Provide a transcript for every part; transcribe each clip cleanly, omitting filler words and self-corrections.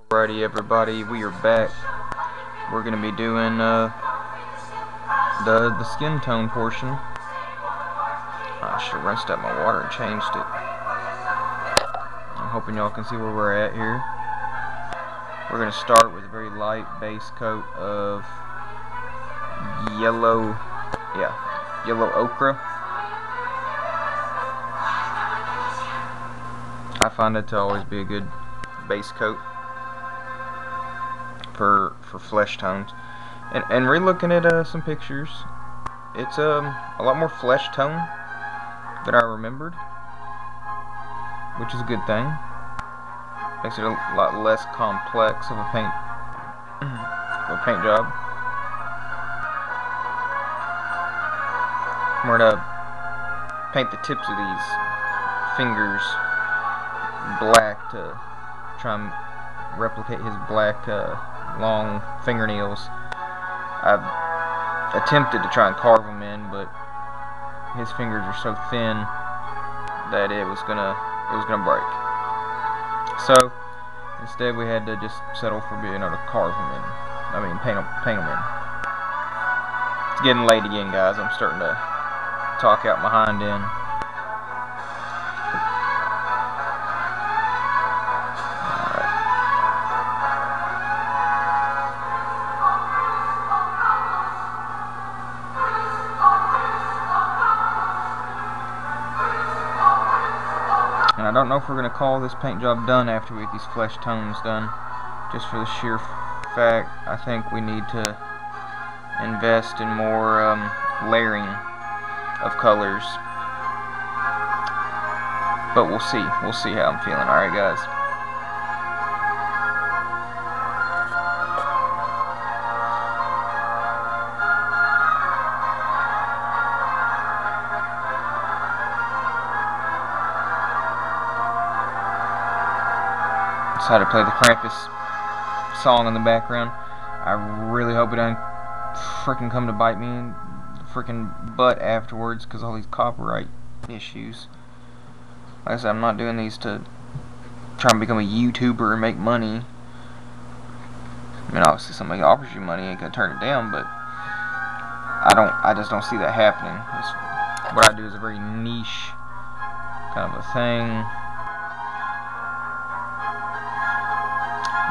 Alrighty everybody, we are back. We're going to be doing the skin tone portion. I should have rinsed out my water and changed it. I'm hoping y'all can see where we're at here. We're going to start with a very light base coat of yellow ochre. I find it to always be a good base coat for flesh tones, and re-looking at some pictures, it's a lot more flesh tone than I remembered, which is a good thing. Makes it a lot less complex of a paint job. We're gonna paint the tips of these fingers black to try and replicate his black long fingernails. I've attempted to try and carve them in, but his fingers are so thin that it was gonna break. So instead we had to just settle for being able to carve them in. Paint them in. It's getting late again, guys. I'm starting to talk out my hind end. And I don't know if we're going to call this paint job done after we get these flesh tones done, just for the sheer fact I think we need to invest in more layering of colors. But we'll see how I'm feeling. Alright guys. Decided to play the Krampus song in the background. I really hope it doesn't freaking come to bite me in the freaking butt afterwards because all these copyright issues. Like I said, I'm not doing these to try and become a YouTuber and make money. I mean, obviously somebody offers you money, you ain't gonna turn it down, but I just don't see that happening. What I do is a very niche kind of a thing.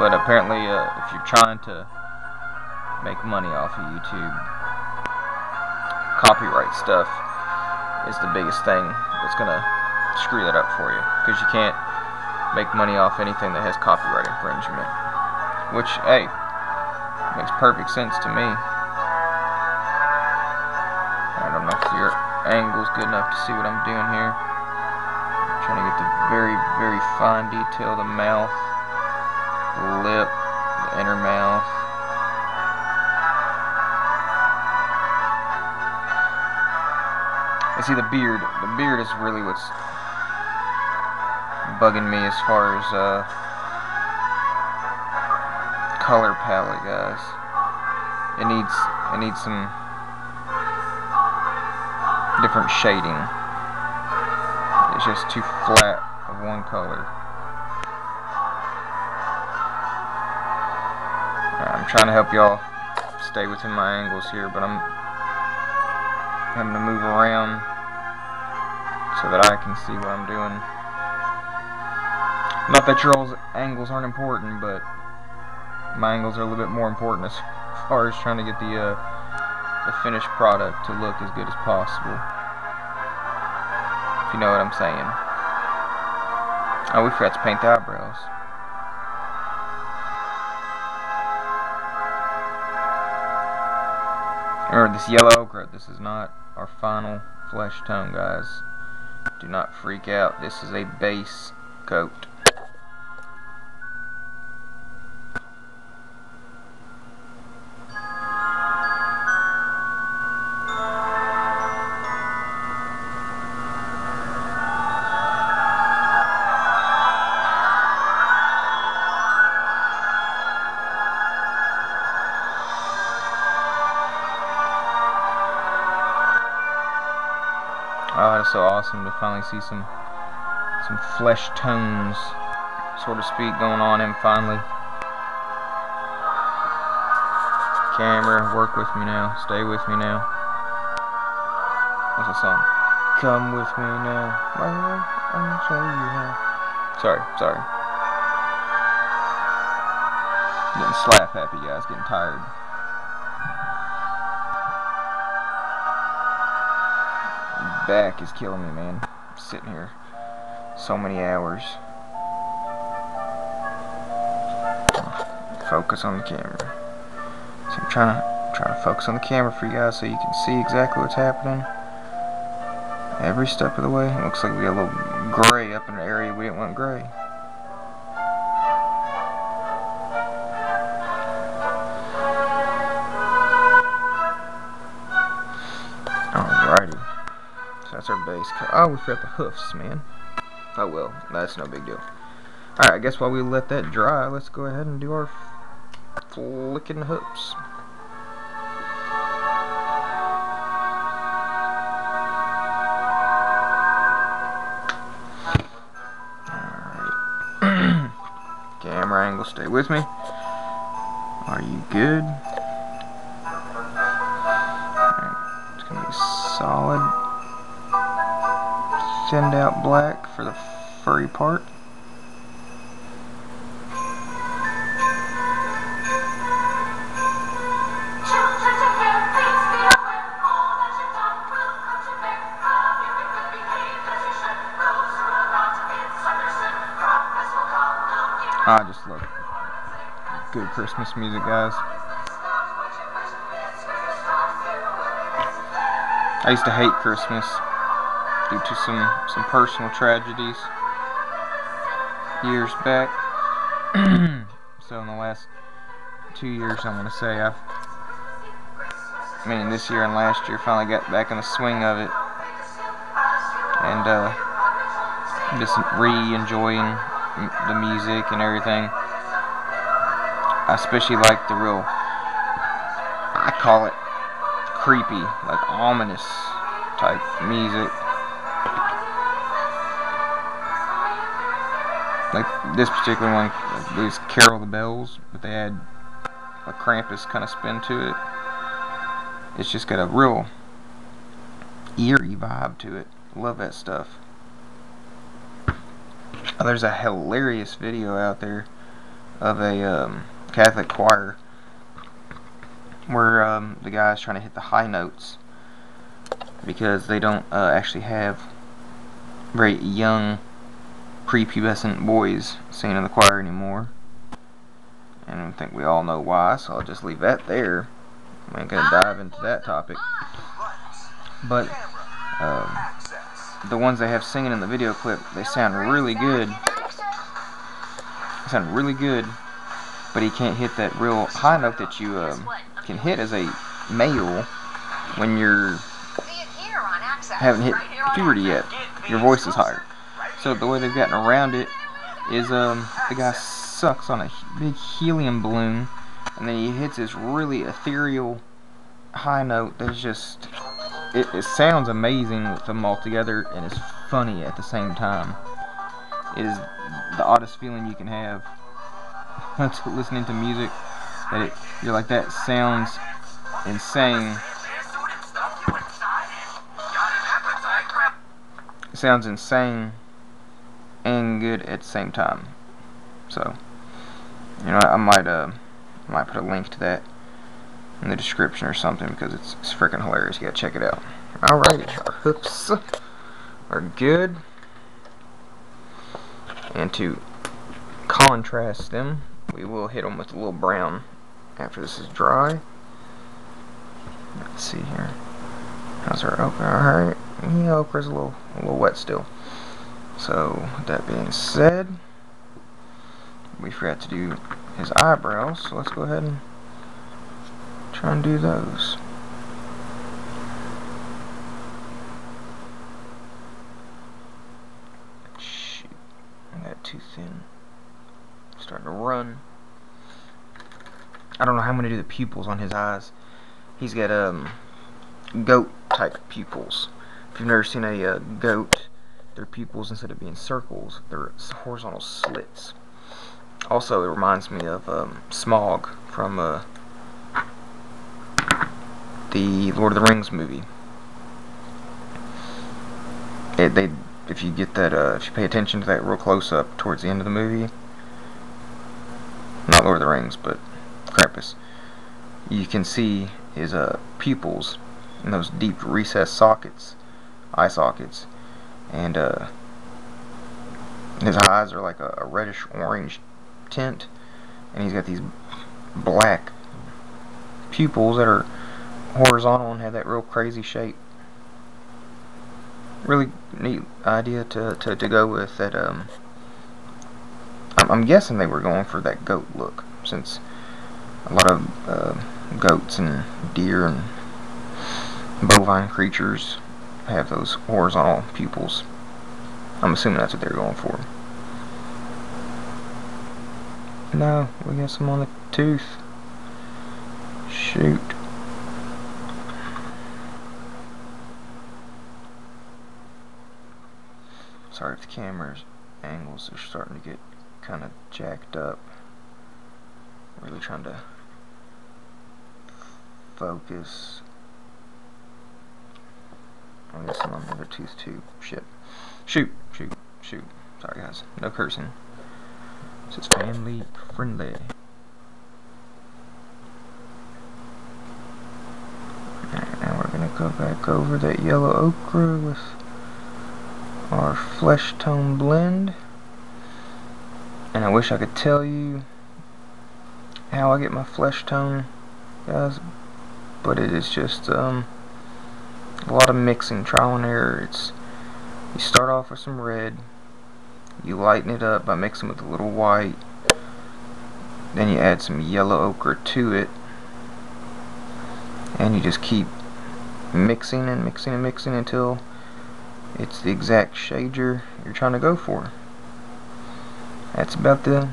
But apparently, if you're trying to make money off of YouTube, copyright stuff is the biggest thing that's gonna screw that up for you, because you can't make money off anything that has copyright infringement, which, hey, makes perfect sense to me. I don't know if your angle's good enough to see what I'm doing here. I'm trying to get the very, very fine detail of the mouth, the lip, the inner mouth. I see the beard. The beard is really what's bugging me as far as color palette, guys. It needs some different shading. It's just too flat of one color. I'm trying to help y'all stay within my angles here, but I'm having to move around so that I can see what I'm doing. Not that your all's angles aren't important, but my angles are a little bit more important as far as trying to get the finished product to look as good as possible. If you know what I'm saying. Oh, we forgot to paint the eyebrows. Remember, this yellow ochre, this is not our final flesh tone, guys. Do not freak out. This is a base coat. Oh, it's so awesome to finally see some flesh tones, so to speak, going on him finally. Camera, work with me now. Stay with me now. What's that song? Come with me now. I'll show you how. Sorry. Getting slap happy, guys. Getting tired. Back is killing me, man. I'm sitting here so many hours. Focus on the camera. So I'm trying to focus on the camera for you guys so you can see exactly what's happening every step of the way. It looks like we got a little gray up in an area we didn't want gray. Alrighty. So that's our base cut. Oh, we forgot the hoofs, man. Oh well, that's no big deal. Alright, I guess while we let that dry, let's go ahead and do our flicking hoofs. Alright. Camera angle, stay with me. Are you good? Alright, it's gonna be solid, thinned out black for the furry part. I just love good Christmas music, guys. I used to hate Christmas due to some personal tragedies years back. So in the last 2 years, I'm gonna say this year and last year, finally got back in the swing of it, and just re-enjoying the music and everything. I especially like the real, I call it creepy, like ominous type music. Like this particular one, it was Carol the Bells, but they had a Krampus kind of spin to it. It's just got a real eerie vibe to it. Love that stuff. There's a hilarious video out there of a Catholic choir where the guy's trying to hit the high notes because they don't actually have very young prepubescent boys singing in the choir anymore. And I think we all know why, so I'll just leave that there. I ain't gonna dive into that topic. But the ones they have singing in the video clip, they sound really good. They sound really good, but he can't hit that real high note that you can hit as a male when you're haven't hit puberty yet. Your voice is higher. So the way they've gotten around it is the guy sucks on a big helium balloon, and then he hits this really ethereal high note that's just, it sounds amazing with them all together, and it's funny at the same time. It is the oddest feeling you can have listening to music, that you're like, that sounds insane. It sounds insane and good at the same time. So, I might put a link to that in the description or something, because it's freaking hilarious. You gotta check it out. Alrighty, our hooks are good. And to contrast them, we will hit them with a little brown after this is dry. Let's see here. How's our ochre? Alright. Yeah, ochre's a little wet still. So, with that being said, we forgot to do his eyebrows, so let's go ahead and try and do those. Shoot, I got too thin. Starting to run. I don't know how I'm gonna do the pupils on his eyes. He's got goat type pupils. If you've never seen a goat, their pupils, instead of being circles, they're horizontal slits. Also, it reminds me of Smog from the Lord of the Rings movie. If you get that, if you pay attention to that real close up towards the end of the movie, not Lord of the Rings, but Krampus, you can see his pupils in those deep recessed sockets, eye sockets, and his eyes are like a reddish orange tint, and he's got these black pupils that are horizontal and have that real crazy shape. Really neat idea to go with that. I'm guessing they were going for that goat look, since a lot of goats and deer and bovine creatures have those horizontal pupils. I'm assuming that's what they're going for. No, we got some on the tooth. Shoot. Sorry if the camera's angles are starting to get kind of jacked up. Really trying to focus. I guess I'm on the other tooth too. Shit. Shoot. Sorry guys. No cursing. This is family friendly. Alright, now we're gonna go back over that yellow ochre with our flesh tone blend. And I wish I could tell you how I get my flesh tone, guys, but it is just a lot of mixing, trial and error. You start off with some red, you lighten it up by mixing with a little white, then you add some yellow ochre to it, and you just keep mixing and mixing and mixing until it's the exact shade you're trying to go for. That's about the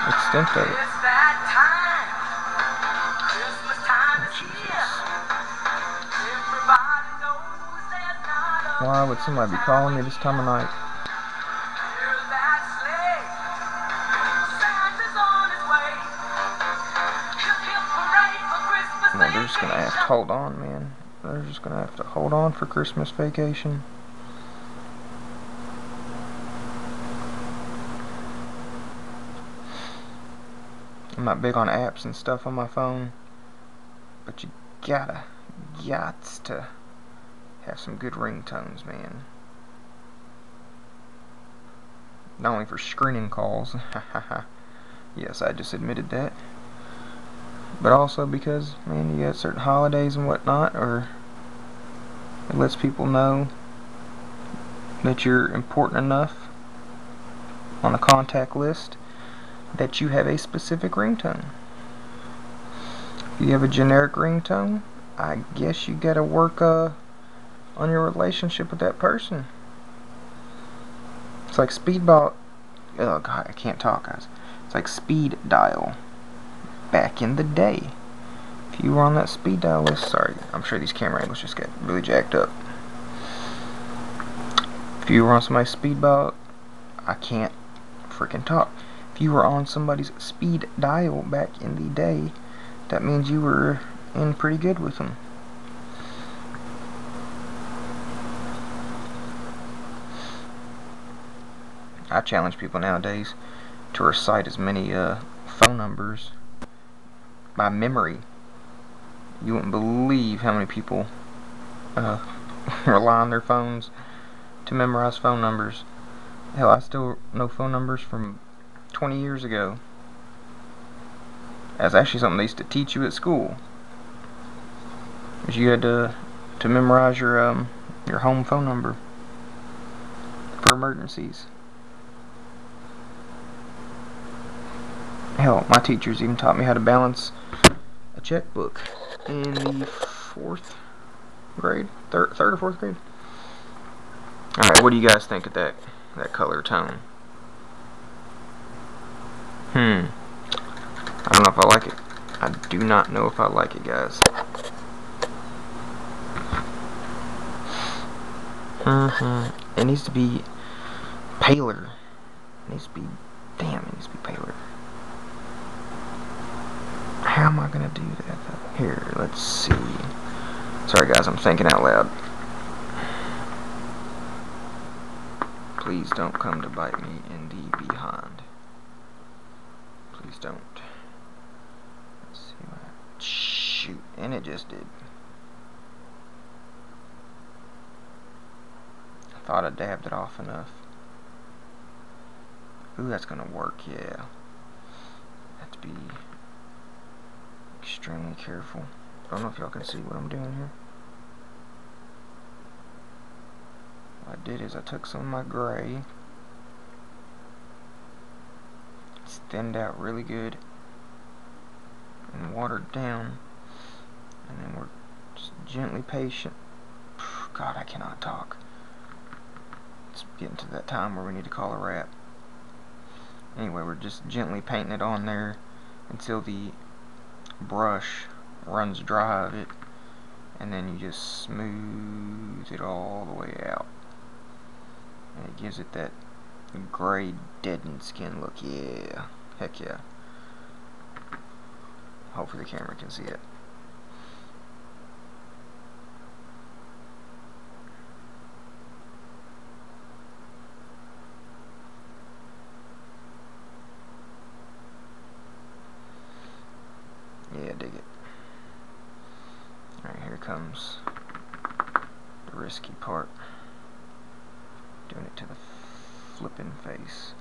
extent of it. Why would somebody be calling me this time of night? No, they're just gonna have to hold on, man. They're just gonna have to hold on for Christmas vacation. I'm not big on apps and stuff on my phone, but you gots to have some good ringtones, man. Not only for screening calls, yes, I just admitted that, but also because, man, you got certain holidays and whatnot, or it lets people know that you're important enough on a contact list that you have a specific ringtone. If you have a generic ringtone, I guess you gotta work on your relationship with that person. It's like speedball. Oh god, I can't talk, guys. It's like speed dial back in the day. If you were on that speed dial list, sorry, I'm sure these camera angles just got really jacked up. If you were on somebody's speed dial, I can't freaking talk. If you were on somebody's speed dial back in the day, that means you were in pretty good with them. I challenge people nowadays to recite as many phone numbers by memory. You wouldn't believe how many people rely on their phones to memorize phone numbers. Hell, I still know phone numbers from 20 years ago. That's actually something they used to teach you at school. You had to memorize your home phone number for emergencies. Hell, my teachers even taught me how to balance a checkbook in the 4th grade, third or 4th grade. All right, what do you guys think of that color tone? I don't know if I like it. I do not know if I like it, guys. It needs to be paler. It needs to be, damn, it needs to be paler. How am I gonna do that though? Here, let's see. Sorry guys, I'm thinking out loud. Please don't come to bite me in the behind. Please don't. Let's see what. Shoot, and it just did. I thought I dabbed it off enough. Ooh, that's gonna work, yeah. Have to be extremely careful. I don't know if y'all can see what I'm doing here. What I did is I took some of my gray, it's thinned out really good, and watered down, and then we're just gently patient. God, I cannot talk. It's getting to that time where we need to call a wrap. Anyway, we're just gently painting it on there until the brush runs dry of it, and then you just smooth it all the way out, and it gives it that gray deadened skin look. Yeah, heck yeah. Hopefully the camera can see it. Yeah, dig it. Alright, here comes the risky part. Doing it to the flipping face.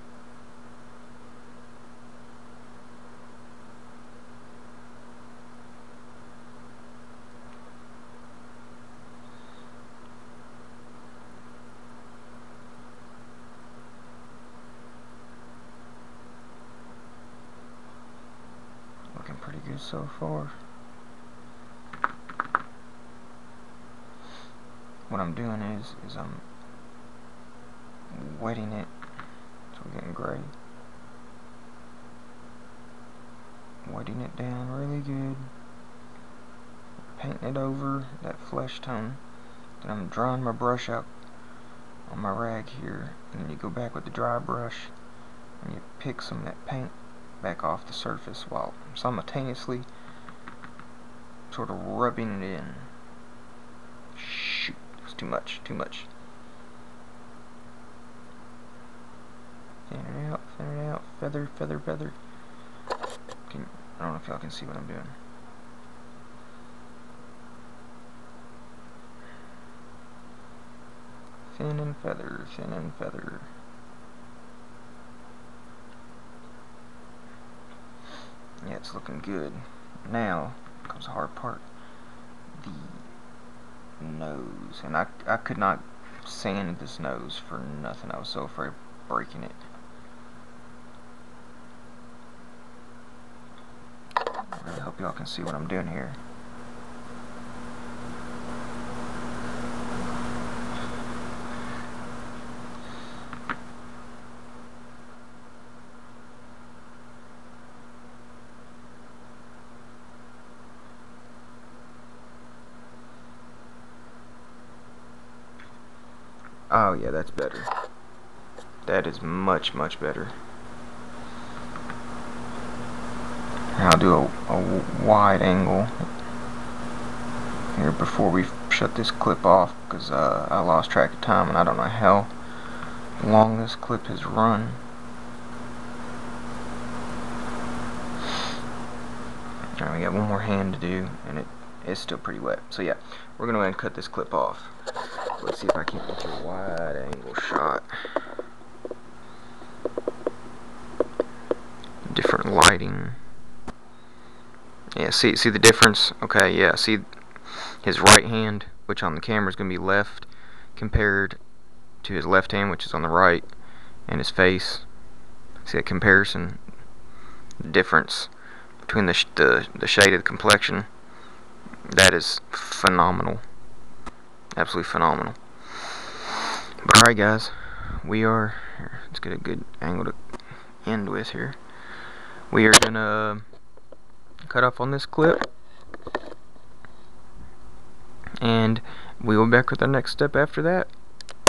Looking pretty good so far. What I'm doing is I'm wetting it, so we're getting gray. Wetting it down really good. Painting it over that flesh tone. Then I'm drying my brush out on my rag here, and then you go back with the dry brush and you pick some of that paint back off the surface while simultaneously sort of rubbing it in. Shoot, it was too much, too much. Thin it out, feather, feather, feather. I don't know if y'all can see what I'm doing. Thin and feather, thin and feather. Yeah, it's looking good. Now comes the hard part. The nose. And I could not sand this nose for nothing. I was so afraid of breaking it. I really hope y'all can see what I'm doing here. Oh yeah, that's better. That is much, much better. I'll do a wide angle here before we shut this clip off, because I lost track of time and I don't know how long this clip has run. Alright, we got one more hand to do, and it is still pretty wet. So yeah, we're going to go ahead and cut this clip off. Let's see if I can get a wide angle shot. Different lighting. Yeah, see the difference? Okay, yeah, see his right hand, which on the camera is going to be left, compared to his left hand, which is on the right, and his face. See that comparison? The difference between the shade of the complexion. That is phenomenal. Absolutely phenomenal. But alright guys, here, let's get a good angle to end with here. We are gonna cut off on this clip, and we will be back with our next step after that.